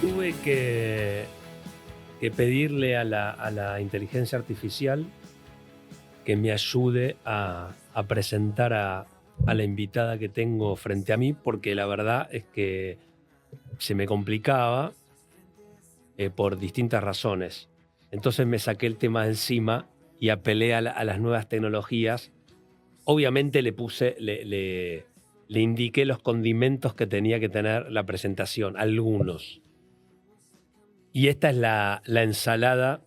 Tuve que pedirle a la inteligencia artificial que me ayude a presentar a la invitada que tengo frente a mí, porque la verdad es que se me complicaba por distintas razones. Entonces me saqué el tema de encima y apelé a las nuevas tecnologías. Obviamente le indiqué los condimentos que tenía que tener la presentación, algunos. Y esta es la ensalada,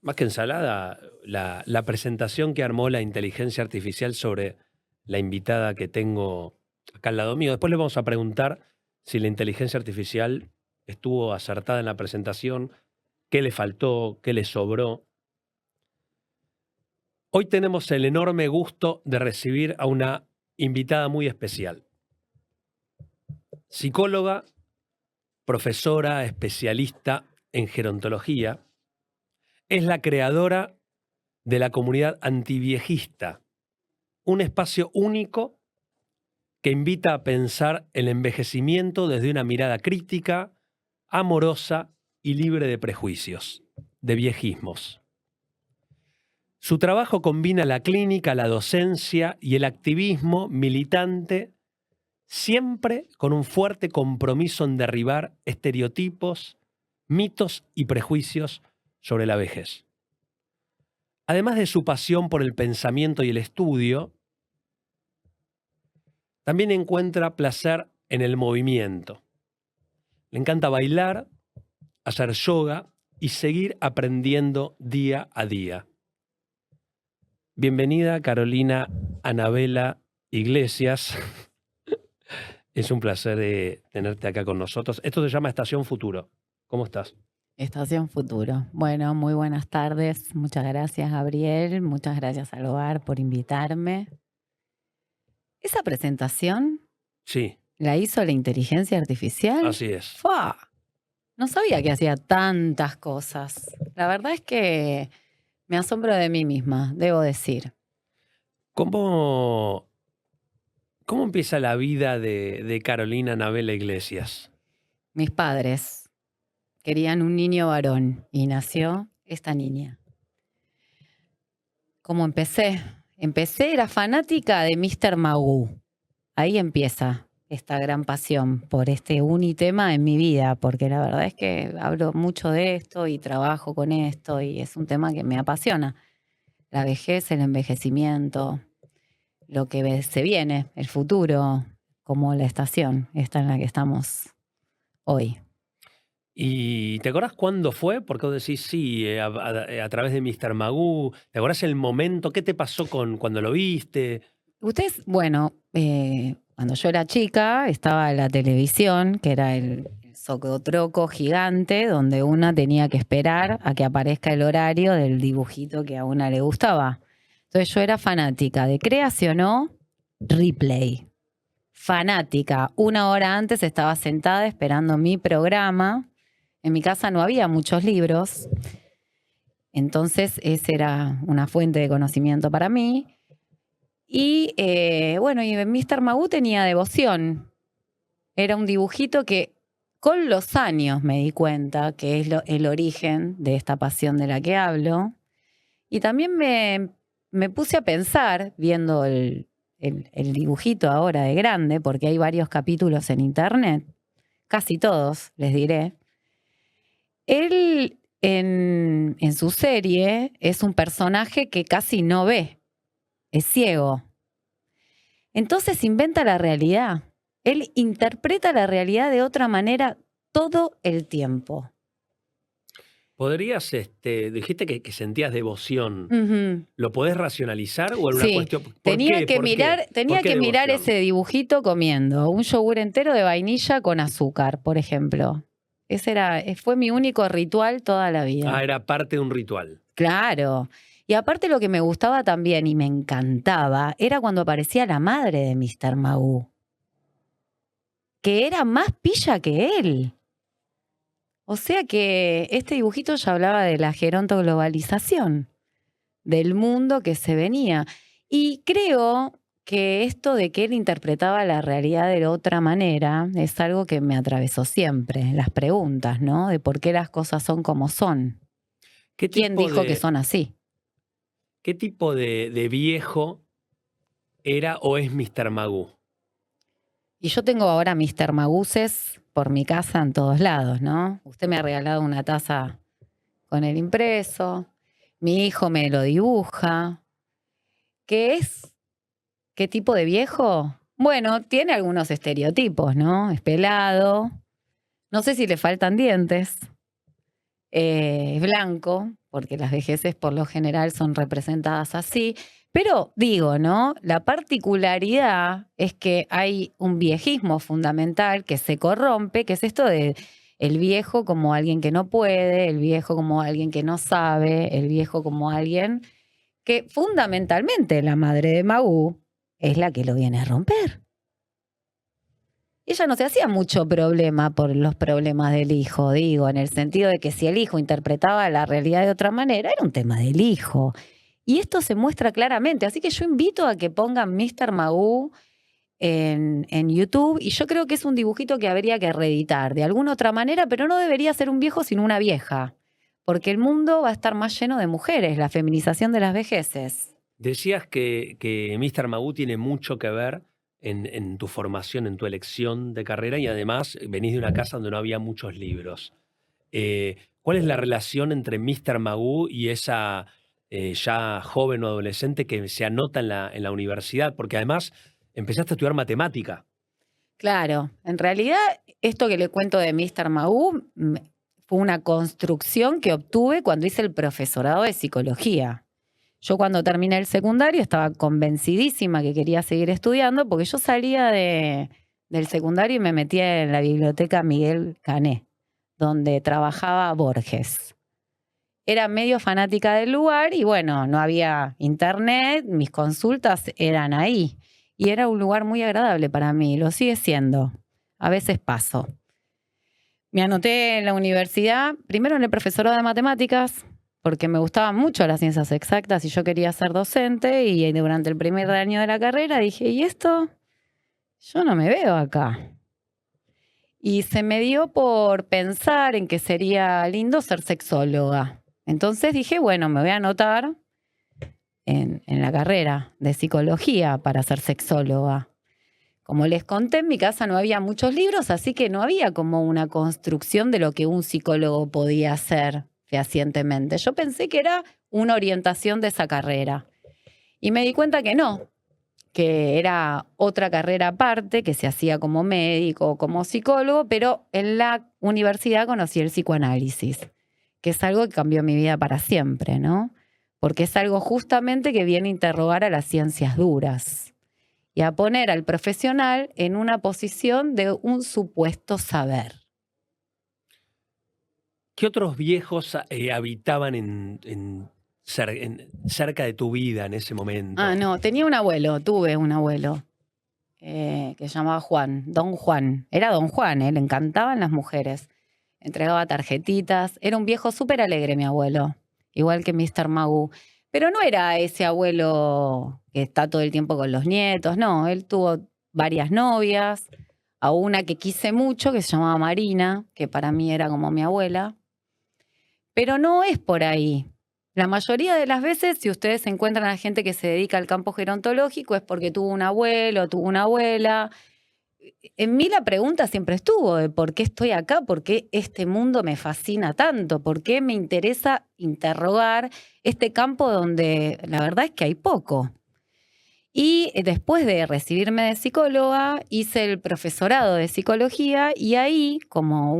más que ensalada, la presentación que armó la inteligencia artificial sobre la invitada que tengo acá al lado mío. Después le vamos a preguntar si la inteligencia artificial estuvo acertada en la presentación, qué le faltó, qué le sobró. Hoy tenemos el enorme gusto de recibir a una invitada muy especial. Psicóloga, profesora, especialista en gerontología, es la creadora de la comunidad antiviejista, un espacio único que invita a pensar el envejecimiento desde una mirada crítica, amorosa y libre de prejuicios, de viejismos. Su trabajo combina la clínica, la docencia y el activismo militante, siempre con un fuerte compromiso en derribar estereotipos, mitos y prejuicios sobre la vejez. Además de su pasión por el pensamiento y el estudio, también encuentra placer en el movimiento. Le encanta bailar, hacer yoga y seguir aprendiendo día a día. Bienvenida, Carolina Anabela Iglesias. Es un placer tenerte acá con nosotros. Esto se llama Estación Futuro. ¿Cómo estás? Estación Futuro. Bueno, muy buenas tardes. Muchas gracias, Gabriel. Muchas gracias al hogar por invitarme. ¿Esa presentación Sí, la hizo la inteligencia artificial? así es. ¡Fua! No sabía que hacía tantas cosas. La verdad es que me asombro de mí misma, debo decir. ¿Cómo empieza la vida de Carolina Anabela Iglesias? Mis padres querían un niño varón y nació esta niña. ¿Cómo empecé? Era fanática de Mr. Magoo. Ahí empieza esta gran pasión por este unitema en mi vida, porque la verdad es que hablo mucho de esto y trabajo con esto y es un tema que me apasiona. La vejez, el envejecimiento, lo que se viene, el futuro, como la estación esta en la que estamos hoy. ¿Y te acordás cuándo fue? Porque vos decís, sí, a través de Mr. Magoo. ¿Te acordás el momento? ¿Qué te pasó cuando lo viste? Ustedes, bueno, cuando yo era chica estaba la televisión, que era el zocotroco gigante, donde una tenía que esperar a que aparezca el horario del dibujito que a una le gustaba. Entonces yo era fanática de Créase o No, Replay. Fanática. 1 hora antes estaba sentada esperando mi programa. En mi casa no había muchos libros, entonces esa era una fuente de conocimiento para mí. Y bueno, y Mr. Magoo tenía devoción. Era un dibujito que con los años me di cuenta que es el origen de esta pasión de la que hablo. Y también me puse a pensar, viendo el dibujito ahora de grande, porque hay varios capítulos en internet, casi todos, les diré. Él en su serie es un personaje que casi no ve. Es ciego. Entonces inventa la realidad. Él interpreta la realidad de otra manera todo el tiempo. ¿Podrías, dijiste que sentías devoción? Uh-huh. ¿Lo podés racionalizar o era una Sí, cuestión? ¿Por tenía qué? que ¿Por mirar, qué? tenía ¿Por qué que mirar devoción? ese dibujito comiendo un yogur entero de vainilla con azúcar, por ejemplo. Fue mi único ritual toda la vida. Ah, era parte de un ritual. Claro. Y aparte lo que me gustaba también y me encantaba era cuando aparecía la madre de Mr. Magoo, que era más pilla que él. O sea que este dibujito ya hablaba de la gerontoglobalización, del mundo que se venía. Y creo que esto de que él interpretaba la realidad de otra manera es algo que me atravesó siempre, las preguntas, ¿no? De por qué las cosas son como son. ¿Qué ¿Quién tipo dijo que de, son así? qué tipo de viejo era o es Mr. Magoo? Y yo tengo ahora Mr. Maguses por mi casa en todos lados, ¿no? Usted me ha regalado una taza con el impreso, mi hijo me lo dibuja. ¿Qué es? ¿Qué tipo de viejo? Bueno, tiene algunos estereotipos, ¿no? Es pelado, no sé si le faltan dientes, es blanco, porque las vejeces por lo general son representadas así, pero digo, ¿no? La particularidad es que hay un viejismo fundamental que se corrompe, que es esto de el viejo como alguien que no puede, el viejo como alguien que no sabe, el viejo como alguien que fundamentalmente la madre de Magoo es la que lo viene a romper. Ella no se hacía mucho problema por los problemas del hijo, digo, en el sentido de que si el hijo interpretaba la realidad de otra manera, era un tema del hijo. Y esto se muestra claramente, así que yo invito a que pongan Mr. Magoo en YouTube, y yo creo que es un dibujito que habría que reeditar de alguna otra manera, pero no debería ser un viejo sino una vieja, porque el mundo va a estar más lleno de mujeres, la feminización de las vejeces. Decías que Mr. Magoo tiene mucho que ver en tu formación, en tu elección de carrera y además venís de una casa donde no había muchos libros. ¿Cuál es la relación entre Mr. Magoo y esa ya joven o adolescente que se anota en la universidad? Porque además empezaste a estudiar matemática. Claro, en realidad esto que le cuento de Mr. Magoo fue una construcción que obtuve cuando hice el profesorado de psicología. Yo cuando terminé el secundario estaba convencidísima que quería seguir estudiando porque yo salía del secundario y me metía en la biblioteca Miguel Cané, donde trabajaba Borges. Era medio fanática del lugar y bueno, no había internet, mis consultas eran ahí. Y era un lugar muy agradable para mí, lo sigue siendo. A veces paso. Me anoté en la universidad, primero en el profesorado de matemáticas, porque me gustaban mucho las ciencias exactas y yo quería ser docente, y durante el primer año de la carrera dije, ¿y esto? Yo no me veo acá. Y se me dio por pensar en que sería lindo ser sexóloga. Entonces dije, bueno, me voy a anotar en la carrera de psicología para ser sexóloga. Como les conté, en mi casa no había muchos libros, así que no había como una construcción de lo que un psicólogo podía hacer fehacientemente. Yo pensé que era una orientación de esa carrera. Y me di cuenta que no, que era otra carrera aparte, que se hacía como médico o como psicólogo, pero en la universidad conocí el psicoanálisis, que es algo que cambió mi vida para siempre, ¿no? Porque es algo justamente que viene a interrogar a las ciencias duras y a poner al profesional en una posición de un supuesto saber. ¿Qué otros viejos habitaban cerca de tu vida en ese momento? Ah, no, tuve un abuelo que se llamaba Juan, Don Juan. Era Don Juan, le encantaban las mujeres. Entregaba tarjetitas. Era un viejo súper alegre, mi abuelo, igual que Mr. Magoo. Pero no era ese abuelo que está todo el tiempo con los nietos, no. Él tuvo varias novias, a una que quise mucho, que se llamaba Marina, que para mí era como mi abuela. Pero no es por ahí. La mayoría de las veces, si ustedes encuentran a gente que se dedica al campo gerontológico, es porque tuvo un abuelo, tuvo una abuela. En mí la pregunta siempre estuvo de por qué estoy acá, por qué este mundo me fascina tanto, por qué me interesa interrogar este campo donde la verdad es que hay poco. Y después de recibirme de psicóloga, hice el profesorado de psicología, y ahí, como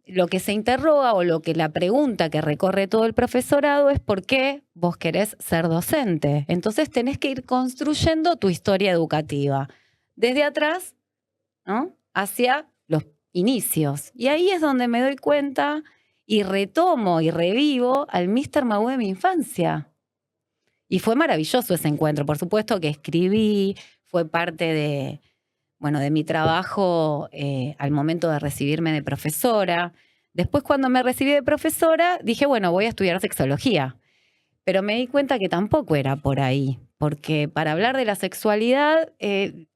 lo que se interroga o lo que la pregunta que recorre todo el profesorado es por qué vos querés ser docente. Entonces tenés que ir construyendo tu historia educativa desde atrás, ¿no?, hacia los inicios. Y ahí es donde me doy cuenta y retomo y revivo al Mr. Magoo de mi infancia. Y fue maravilloso ese encuentro. Por supuesto que escribí, fue parte de mi trabajo al momento de recibirme de profesora. Después, cuando me recibí de profesora, dije, bueno, voy a estudiar sexología. Pero me di cuenta que tampoco era por ahí, porque para hablar de la sexualidad,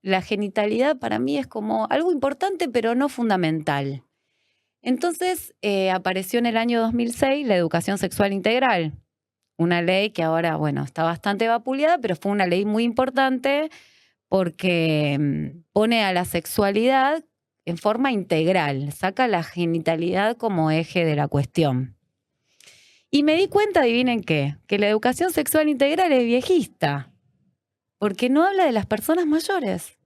la genitalidad para mí es como algo importante, pero no fundamental. Entonces apareció en el año 2006 la educación sexual integral, una ley que ahora, bueno, está bastante vapuleada, pero fue una ley muy importante porque pone a la sexualidad en forma integral, saca la genitalidad como eje de la cuestión. Y me di cuenta, adivinen qué, que la educación sexual integral es viejista, porque no habla de las personas mayores.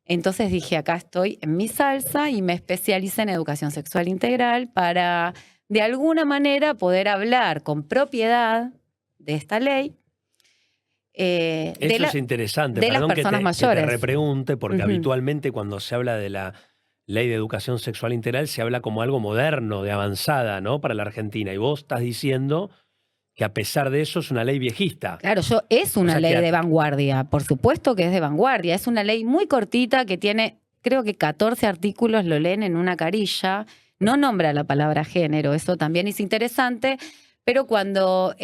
Entonces dije, acá estoy en mi salsa y me especialicé en educación sexual integral para, de alguna manera, poder hablar con propiedad de esta ley. Eso es interesante. De las Perdón personas que mayores. te repregunte, porque Ujú. habitualmente cuando se habla de la ley de educación sexual integral se habla como algo moderno, de avanzada, ¿no? Para la Argentina. Y vos estás diciendo que a pesar de eso es una ley viejista. Claro, es una sea, ley que de vanguardia, por supuesto que es de vanguardia. Es una ley muy cortita que tiene, creo que 14 artículos, lo leen en una carilla. No nombra la palabra género, eso también es interesante, pero cuando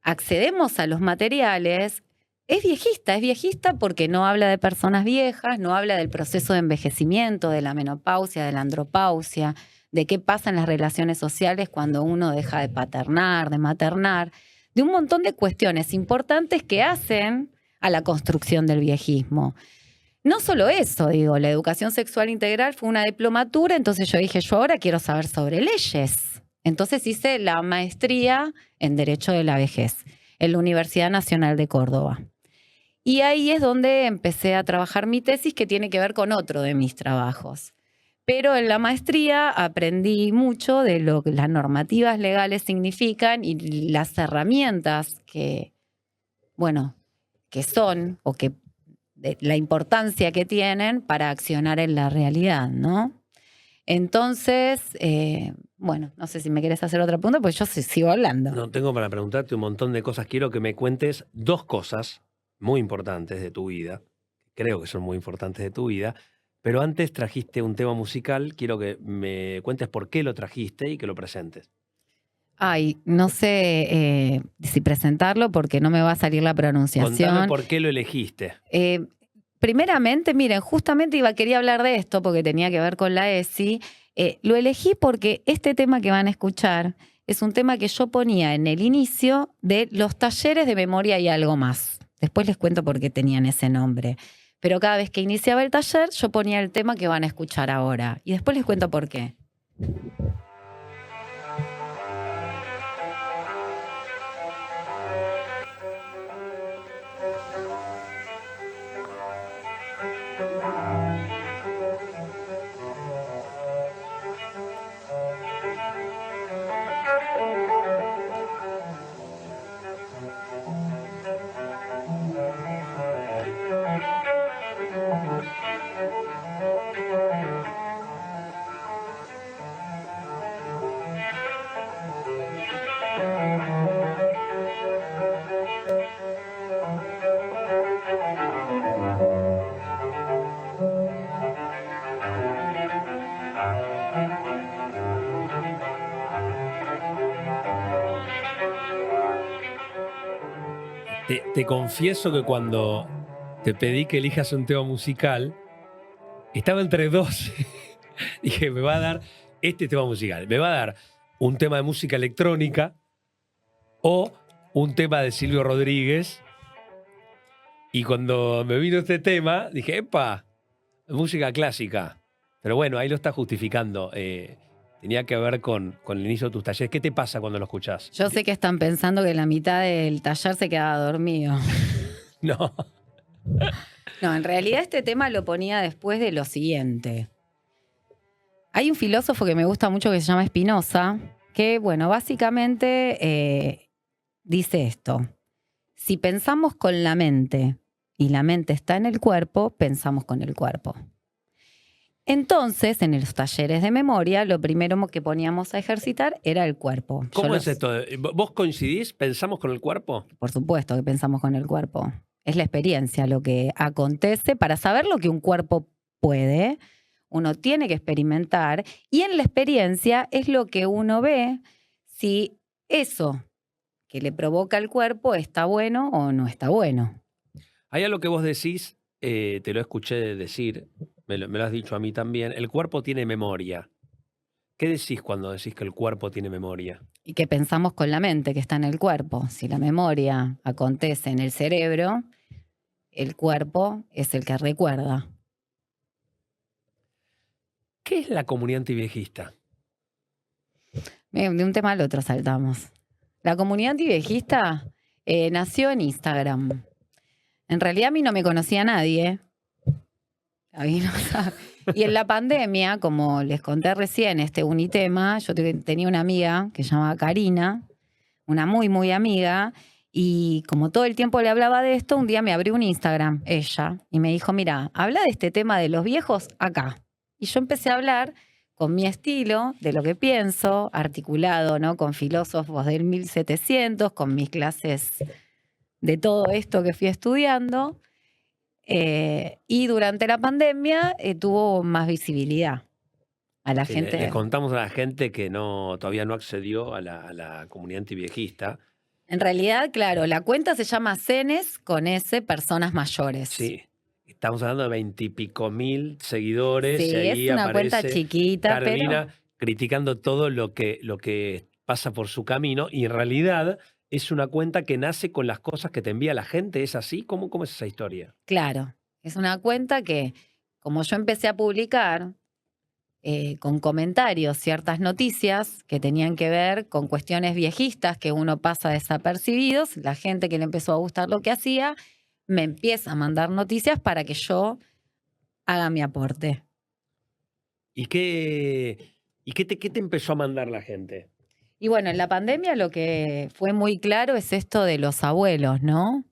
accedemos a los materiales, es viejista porque no habla de personas viejas, no habla del proceso de envejecimiento, de la menopausia, de la andropausia, de qué pasa en las relaciones sociales cuando uno deja de paternar, de maternar, de un montón de cuestiones importantes que hacen a la construcción del viejismo. No solo eso, digo, la educación sexual integral fue una diplomatura, entonces yo dije, yo ahora quiero saber sobre leyes. Entonces hice la maestría en Derecho de la Vejez en la Universidad Nacional de Córdoba. Y ahí es donde empecé a trabajar mi tesis, que tiene que ver con otro de mis trabajos. Pero en la maestría aprendí mucho de lo que las normativas legales significan y las herramientas que, bueno, que son o que de la importancia que tienen para accionar en la realidad, ¿no? Entonces, bueno, no sé si me quieres hacer otra pregunta, pues yo sigo hablando. No, tengo para preguntarte un montón de cosas. Quiero que me cuentes 2 cosas muy importantes de tu vida. Creo que son muy importantes de tu vida. Pero antes trajiste un tema musical. Quiero que me cuentes por qué lo trajiste y que lo presentes. Ay, no sé si presentarlo porque no me va a salir la pronunciación. Contame por qué lo elegiste. Primeramente, miren, justamente quería hablar de esto porque tenía que ver con la ESI. Lo elegí porque este tema que van a escuchar es un tema que yo ponía en el inicio de los talleres de memoria y algo más. Después les cuento por qué tenían ese nombre. Pero cada vez que iniciaba el taller, yo ponía el tema que van a escuchar ahora. Y después les cuento por qué. Te confieso que cuando te pedí que elijas un tema musical, estaba entre dos. Dije, me va a dar este tema musical. Me va a dar un tema de música electrónica o un tema de Silvio Rodríguez. Y cuando me vino este tema, dije, ¡epa! Música clásica. Pero bueno, ahí lo está justificando. Tenía que ver con el inicio de tus talleres. ¿Qué te pasa cuando lo escuchás? Yo sé que están pensando que la mitad del taller se quedaba dormido. No. No, en realidad este tema lo ponía después de lo siguiente. Hay un filósofo que me gusta mucho que se llama Spinoza, que, bueno, básicamente dice esto. Si pensamos con la mente y la mente está en el cuerpo, pensamos con el cuerpo. Entonces, en los talleres de memoria, lo primero que poníamos a ejercitar era el cuerpo. ¿Cómo es esto? ¿Vos coincidís? ¿Pensamos con el cuerpo? Por supuesto que pensamos con el cuerpo. Es la experiencia lo que acontece. Para saber lo que un cuerpo puede, uno tiene que experimentar, y en la experiencia es lo que uno ve si eso que le provoca al cuerpo está bueno o no está bueno. Hay algo que vos decís, te lo escuché decir, me lo has dicho a mí también, el cuerpo tiene memoria. ¿Qué decís cuando decís que el cuerpo tiene memoria? Y que pensamos con la mente, que está en el cuerpo. Si la memoria acontece en el cerebro, el cuerpo es el que recuerda. ¿Qué es la comunidad antiviejista? De un tema al otro saltamos. La comunidad antiviejista nació en Instagram. En realidad a mí no me conocía nadie. A mí no sabe. Y en la pandemia, como les conté recién, este Unitema, yo tenía una amiga que se llamaba Karina, una muy, muy amiga, y como todo el tiempo le hablaba de esto, un día me abrió un Instagram, ella, y me dijo, mira, habla de este tema de los viejos acá. Y yo empecé a hablar con mi estilo, de lo que pienso, articulado, ¿no? Con filósofos del 1700, con mis clases de todo esto que fui estudiando. Y durante la pandemia tuvo más visibilidad a la Sí, gente. le contamos a la gente que todavía no accedió a la comunidad antiviejista. En realidad, claro, la cuenta se llama Cenes con S, personas mayores. Sí, estamos hablando de 20 y pico mil seguidores. Sí, Y ahí es una cuenta aparece chiquita, Carolina pero criticando todo lo que pasa por su camino. Y en realidad es una cuenta que nace con las cosas que te envía la gente. ¿Es así? ¿Cómo es esa historia? claro, es una cuenta que, como yo empecé a publicar con comentarios ciertas noticias que tenían que ver con cuestiones viejistas que uno pasa desapercibidos, la gente que le empezó a gustar lo que hacía, me empieza a mandar noticias para que yo haga mi aporte. ¿Y qué te empezó a mandar la gente? Y bueno, en la pandemia lo que fue muy claro es esto de los abuelos, ¿no?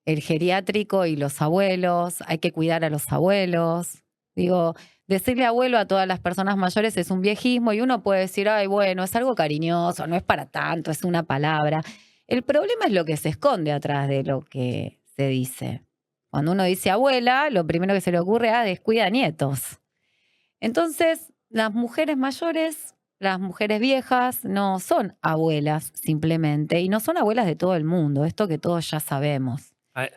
El geriátrico y los abuelos, hay que cuidar a los abuelos. Digo, decirle abuelo a todas las personas mayores es un viejismo y uno puede decir, ay, bueno, es algo cariñoso, no es para tanto, es una palabra. El problema es lo que se esconde atrás de lo que se dice. Cuando uno dice abuela, lo primero que se le ocurre es descuida nietos. Entonces, las mujeres mayores, las mujeres viejas, no son abuelas simplemente, y no son abuelas de todo el mundo, esto que todos ya sabemos.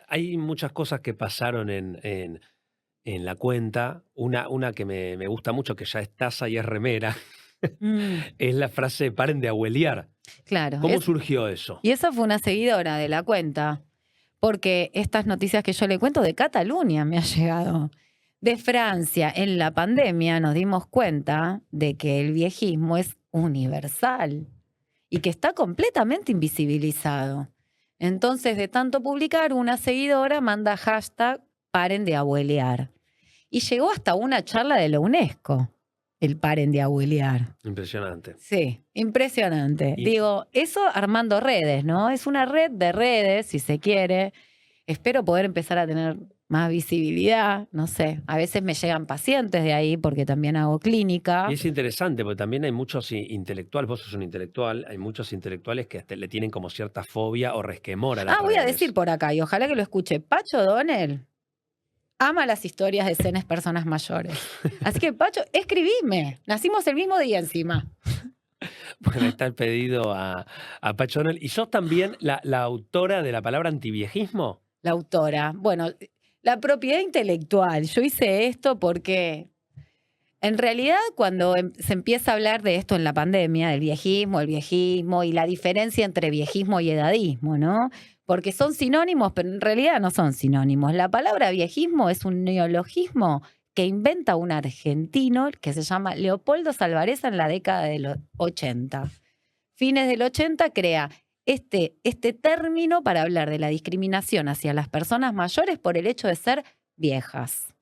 Hay muchas cosas que pasaron en la cuenta. Una que me gusta mucho, que ya es taza y es remera, es la frase paren de abuelear. Claro. ¿Cómo surgió eso? Y esa fue una seguidora de la cuenta, porque estas noticias que yo le cuento de Cataluña me ha llegado. De Francia, en la pandemia nos dimos cuenta de que el viejismo es universal y que está completamente invisibilizado. Entonces, de tanto publicar, una seguidora manda hashtag paren de abuelear. Y llegó hasta una charla de la UNESCO, el paren de abuelear. Impresionante. Sí, impresionante. Y- Digo, eso armando redes, ¿no? Es una red de redes, si se quiere. Espero poder empezar a tener más visibilidad, no sé. A veces me llegan pacientes de ahí porque también hago clínica. Y es interesante porque también hay muchos intelectuales, vos sos un intelectual, hay muchos intelectuales que hasta le tienen como cierta fobia o resquemor a las Voy a redes. decir por acá, y ojalá que lo escuche, Pacho Donel ama las historias de cenes personas mayores. Así que, Pacho, escribime. Nacimos el mismo día encima. Bueno, está el pedido a Pacho Donel. ¿Y sos también la autora de la palabra antiviejismo? La autora. Bueno, la propiedad intelectual. Yo hice esto porque en realidad cuando se empieza a hablar de esto en la pandemia, del viejismo, el viejismo y la diferencia entre viejismo y edadismo, ¿no? Porque son sinónimos, pero en realidad no son sinónimos. La palabra viejismo es un neologismo que inventa un argentino que se llama Leopoldo Salvarezza en la década de los 80. Fines del 80 crea este término para hablar de la discriminación hacia las personas mayores por el hecho de ser viejas.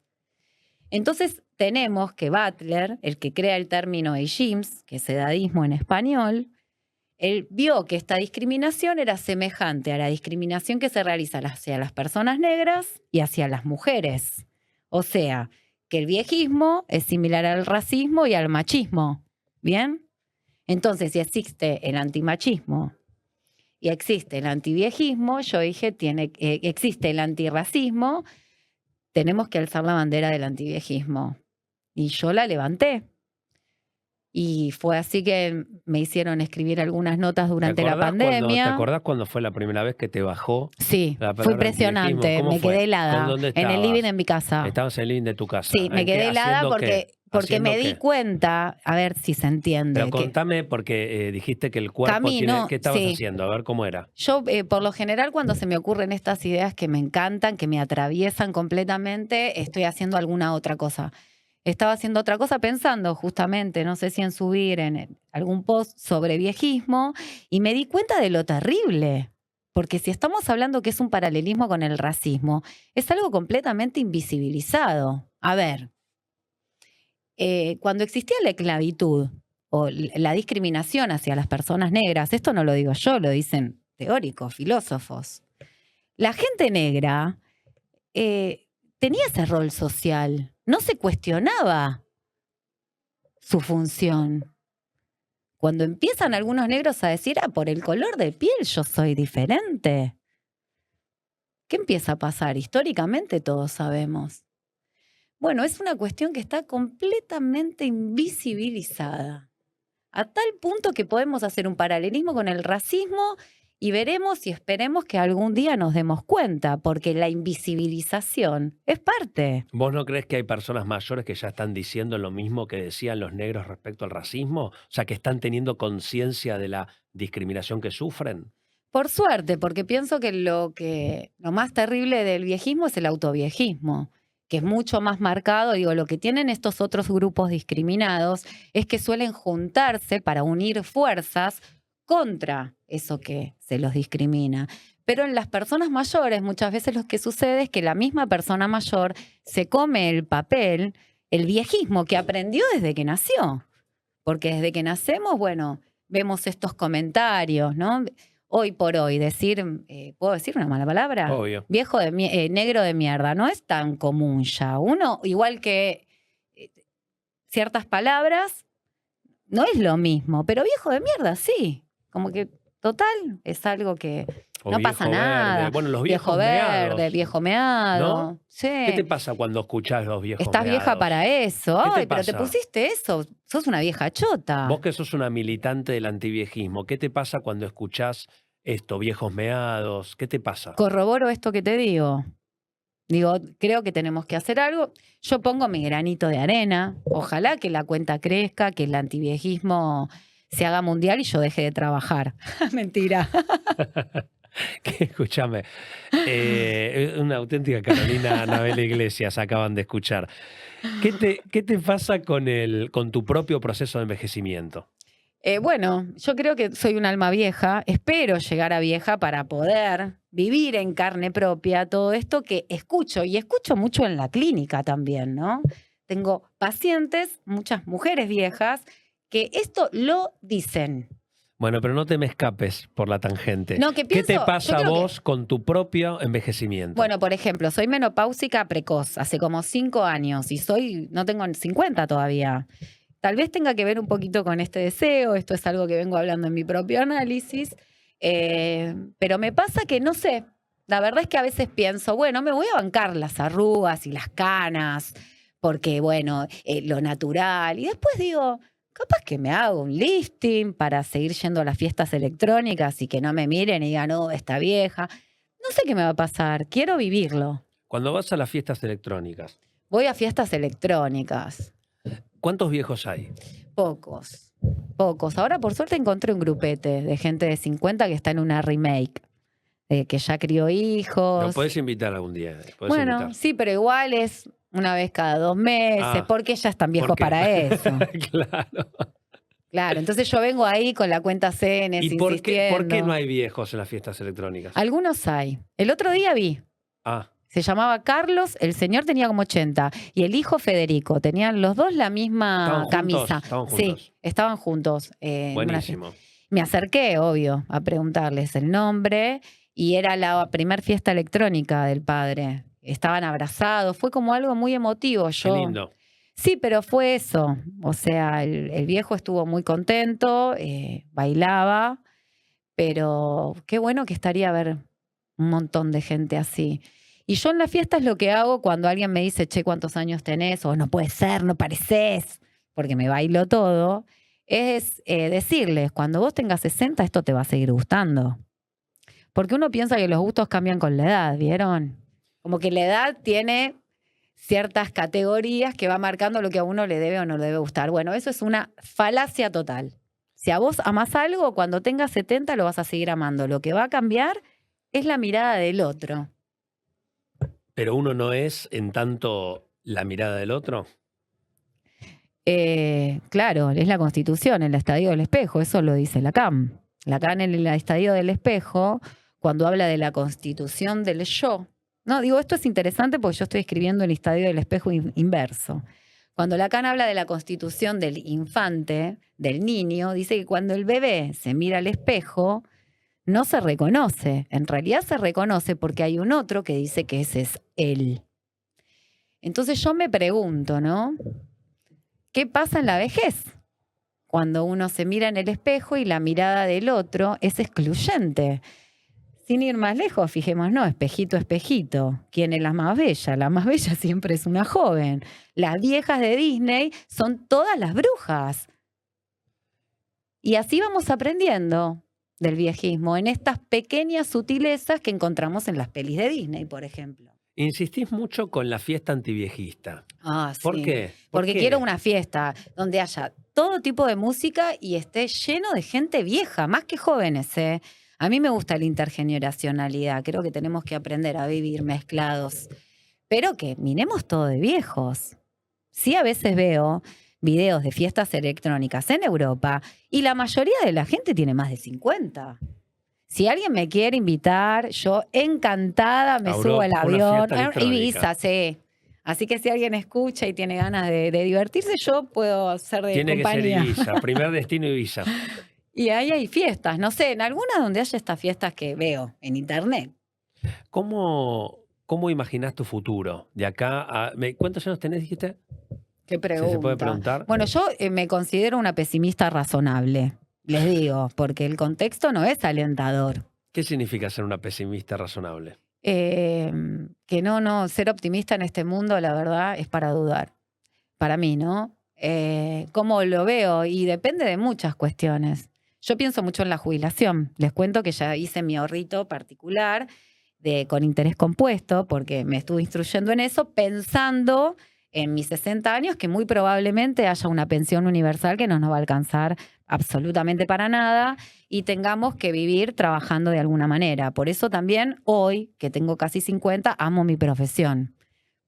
Entonces tenemos que Butler, el que crea el término ageism, que es edadismo en español, él vio que esta discriminación era semejante a la discriminación que se realiza hacia las personas negras y hacia las mujeres. O sea, que el viejismo es similar al racismo y al machismo. ¿Bien? Entonces, si existe el antimachismo y existe el antiviejismo, yo dije, existe el antirracismo, tenemos que alzar la bandera del antiviejismo. Y yo la levanté. Y fue así que me hicieron escribir algunas notas durante la pandemia. ¿Te acordás cuando fue la primera vez que te bajó Sí, la fue palabra impresionante. antivejismo? Me ¿Cómo quedé fue? helada. ¿Dónde En el living estabas? de mi casa. Estabas en el living de tu casa. Sí, me quedé helada ¿Haciendo porque ¿Haciendo me di qué? cuenta, a ver si se entiende. Pero contame, porque dijiste que el cuerpo Camino, ¿Qué estabas sí. haciendo? A ver cómo era. Yo, por lo general, cuando se me ocurren estas ideas que me encantan, que me atraviesan completamente, estoy haciendo alguna otra cosa. Estaba haciendo otra cosa pensando justamente, no sé si en subir en algún post sobre viejismo, y me di cuenta de lo terrible. Porque si estamos hablando que es un paralelismo con el racismo, es algo completamente invisibilizado. A ver, cuando existía la esclavitud o la discriminación hacia las personas negras, esto no lo digo yo, lo dicen teóricos, filósofos, la gente negra tenía ese rol social, no se cuestionaba su función. Cuando empiezan algunos negros a decir, por el color de piel yo soy diferente, ¿qué empieza a pasar? Históricamente todos sabemos. Bueno, es una cuestión que está completamente invisibilizada, a tal punto que podemos hacer un paralelismo con el racismo y veremos y esperemos que algún día nos demos cuenta, porque la invisibilización es parte. ¿Vos no crees que hay personas mayores que ya están diciendo lo mismo que decían los negros respecto al racismo? O sea, que están teniendo conciencia de la discriminación que sufren. Por suerte, porque pienso que lo más terrible del viejismo es el autoviejismo, que es mucho más marcado. Digo, lo que tienen estos otros grupos discriminados es que suelen juntarse para unir fuerzas contra eso que se los discrimina. Pero en las personas mayores muchas veces lo que sucede es que la misma persona mayor se come el papel, el viejismo que aprendió desde que nació. Porque desde que nacemos, bueno, vemos estos comentarios, ¿no? Hoy por hoy, decir, ¿puedo decir una mala palabra? Obvio. Negro de mierda, no es tan común ya. Uno, igual que ciertas palabras, no es lo mismo, pero viejo de mierda, sí. Como que, total, es algo que no pasa nada. Verde. Bueno, los viejos verde, meados, viejo meado. ¿no? Sí. ¿Qué te pasa cuando escuchás los viejos Estás meados? vieja para eso. ¿Qué te Ay, pero te pasa? pusiste eso. Sos una vieja chota. Vos que sos una militante del antiviejismo, ¿qué te pasa cuando escuchás esto, viejos meados? ¿Qué te pasa? Corroboro esto que te digo. Digo, creo que tenemos que hacer algo. Yo pongo mi granito de arena. Ojalá que la cuenta crezca, que el antiviejismo se haga mundial y yo deje de trabajar. Mentira. Escúchame, una auténtica Carolina Anabel Iglesias acaban de escuchar. ¿Qué te pasa con tu propio proceso de envejecimiento? Bueno, yo creo que soy un alma vieja. Espero llegar a vieja para poder vivir en carne propia todo esto que escucho. Y escucho mucho en la clínica también, ¿no? Tengo pacientes, muchas mujeres viejas, que esto lo dicen. Bueno, pero no te me escapes por la tangente. No, que ¿Qué te pienso- pasa yo a creo vos con tu propio envejecimiento? Bueno, por ejemplo, soy menopáusica precoz, hace como 5 años y no tengo 50 todavía. Tal vez tenga que ver un poquito con este deseo, esto es algo que vengo hablando en mi propio análisis, pero me pasa que no sé, la verdad es que a veces pienso, bueno, me voy a bancar las arrugas y las canas, porque bueno, lo natural, y después digo, capaz que me hago un lifting para seguir yendo a las fiestas electrónicas y que no me miren y digan, no, está vieja. No sé qué me va a pasar, quiero vivirlo. Cuando vas a las fiestas electrónicas, Voy a fiestas electrónicas. ¿cuántos viejos hay? Pocos. Ahora por suerte encontré un grupete de gente de 50 que está en una remake, que ya crió hijos. Lo podés invitar algún día. Bueno, invitar. sí, pero igual es una vez cada 2 meses, porque ya están viejos ¿por qué? para eso. Claro. Claro, entonces yo vengo ahí con la cuenta CNS ¿Y por qué insistiendo. no hay viejos en las fiestas electrónicas? Algunos hay. El otro día vi. Se llamaba Carlos, el señor tenía como 80 y el hijo Federico. Tenían los dos la misma camisa. Estaban juntos. Sí, estaban juntos. Buenísimo. Me acerqué, obvio, a preguntarles el nombre y era la primer fiesta electrónica del padre. Estaban abrazados, fue como algo muy emotivo. Qué lindo. Sí, pero fue eso. O sea, el viejo estuvo muy contento, bailaba, pero qué bueno que estaría ver un montón de gente así. Y yo en las fiestas lo que hago cuando alguien me dice, che, ¿cuántos años tenés? O no puede ser, no pareces, porque me bailo todo, es decirles, cuando vos tengas 60, esto te va a seguir gustando. Porque uno piensa que los gustos cambian con la edad, ¿vieron? Como que la edad tiene ciertas categorías que va marcando lo que a uno le debe o no le debe gustar. Bueno, eso es una falacia total. Si a vos amás algo, cuando tengas 70 lo vas a seguir amando. Lo que va a cambiar es la mirada del otro. Pero uno no es en tanto la mirada del otro. Claro, es la Constitución, el estadio del espejo, eso lo dice Lacan. Lacan en el estadio del espejo, cuando habla de la constitución del yo. No, digo, esto es interesante porque yo estoy escribiendo el estadio del espejo inverso. Cuando Lacan habla de la constitución del infante, del niño, dice que cuando el bebé se mira al espejo, no se reconoce. En realidad se reconoce porque hay un otro que dice que ese es él. Entonces yo me pregunto, ¿no? ¿Qué pasa en la vejez? Cuando uno se mira en el espejo y la mirada del otro es excluyente. Sin ir más lejos, fijémonos, espejito, espejito. ¿Quién es la más bella? La más bella siempre es una joven. Las viejas de Disney son todas las brujas. Y así vamos aprendiendo del viejismo, en estas pequeñas sutilezas que encontramos en las pelis de Disney, por ejemplo. Insistís mucho con la fiesta antiviejista. Ah, ¿Por sí. qué? Porque quiero una fiesta donde haya todo tipo de música y esté lleno de gente vieja, más que jóvenes, ¿eh? A mí me gusta la intergeneracionalidad, creo que tenemos que aprender a vivir mezclados, pero que miremos todo de viejos. Sí, a veces veo videos de fiestas electrónicas en Europa y la mayoría de la gente tiene más de 50. Si alguien me quiere invitar, yo encantada me subo al avión. Ibiza, sí. Así que si alguien escucha y tiene ganas de divertirse, yo puedo ser de Tiene compañía. que ser Ibiza, primer destino Ibiza. Y ahí hay fiestas, no sé, en algunas donde haya estas fiestas que veo en internet. ¿Cómo imaginás tu futuro? De acá a... ¿Cuántos años tenés, dijiste? ¿Qué pregunta? ¿Se puede preguntar? Bueno, yo me considero una pesimista razonable, les digo, porque el contexto no es alentador. ¿Qué significa ser una pesimista razonable? Que no, ser optimista en este mundo, la verdad, es para dudar. Para mí, ¿no? ¿Cómo lo veo? Y depende de muchas cuestiones. Yo pienso mucho en la jubilación. Les cuento que ya hice mi ahorrito particular con interés compuesto, porque me estuve instruyendo en eso, pensando en mis 60 años que muy probablemente haya una pensión universal que no nos va a alcanzar absolutamente para nada y tengamos que vivir trabajando de alguna manera. Por eso también hoy, que tengo casi 50, amo mi profesión,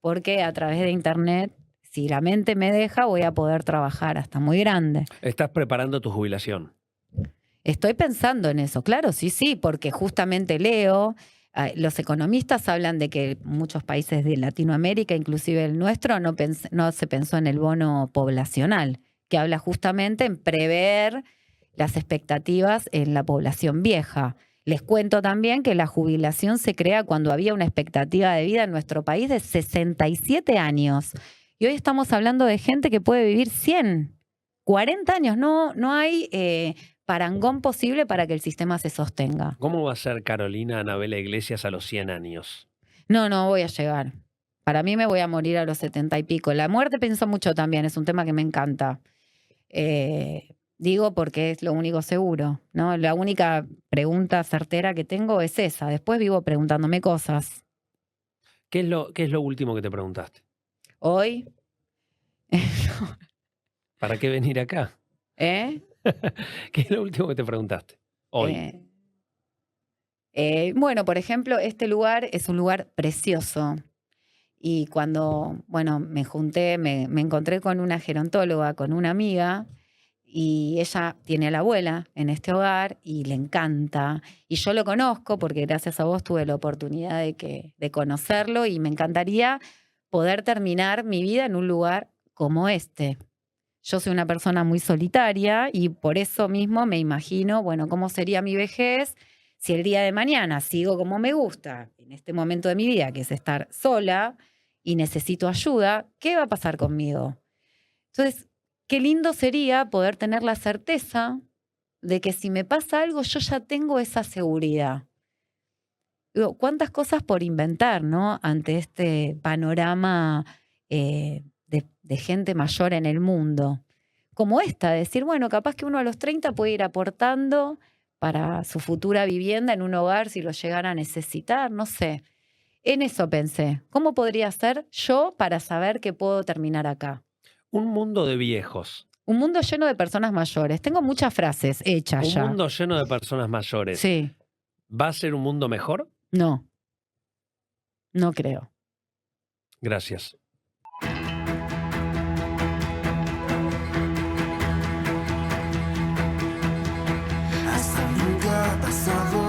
porque a través de internet, si la mente me deja, voy a poder trabajar hasta muy grande. ¿Estás preparando tu jubilación? Estoy pensando en eso, claro, sí, porque justamente leo, los economistas hablan de que muchos países de Latinoamérica, inclusive el nuestro, no se pensó en el bono poblacional, que habla justamente en prever las expectativas en la población vieja. Les cuento también que la jubilación se crea cuando había una expectativa de vida en nuestro país de 67 años. Y hoy estamos hablando de gente que puede vivir 100, 40 años. No hay parangón posible para que el sistema se sostenga. ¿Cómo va a ser Carolina Anabela Iglesias a los 100 años? No voy a llegar. Para mí me voy a morir a los 70 y pico. La muerte pienso mucho también, es un tema que me encanta. Digo porque es lo único seguro, ¿no? La única pregunta certera que tengo es esa. Después vivo preguntándome cosas. ¿Qué es lo último que te preguntaste? Hoy. ¿Para qué venir acá? ¿Eh? ¿Qué es lo último que te preguntaste hoy? Bueno, por ejemplo, este lugar es un lugar precioso. Y cuando, me junté, me encontré con una gerontóloga, con una amiga, y ella tiene a la abuela en este hogar y le encanta. Y yo lo conozco porque gracias a vos tuve la oportunidad de conocerlo y me encantaría poder terminar mi vida en un lugar como este. Yo soy una persona muy solitaria y por eso mismo me imagino, cómo sería mi vejez si el día de mañana sigo como me gusta en este momento de mi vida, que es estar sola y necesito ayuda, ¿qué va a pasar conmigo? Entonces, qué lindo sería poder tener la certeza de que si me pasa algo, yo ya tengo esa seguridad. Digo, ¿cuántas cosas por inventar, ¿no? Ante este panorama de gente mayor en el mundo? como esta, decir, bueno, capaz que uno a los 30 puede ir aportando para su futura vivienda en un hogar si lo llegara a necesitar, no sé. En eso pensé, ¿cómo podría ser yo para saber que puedo terminar acá? Un mundo de viejos. Un mundo lleno de personas mayores. Tengo muchas frases hechas Un ya. mundo lleno de personas mayores. Sí, ¿Va a ser un mundo mejor? no creo. Gracias. Hasta nunca ha pasado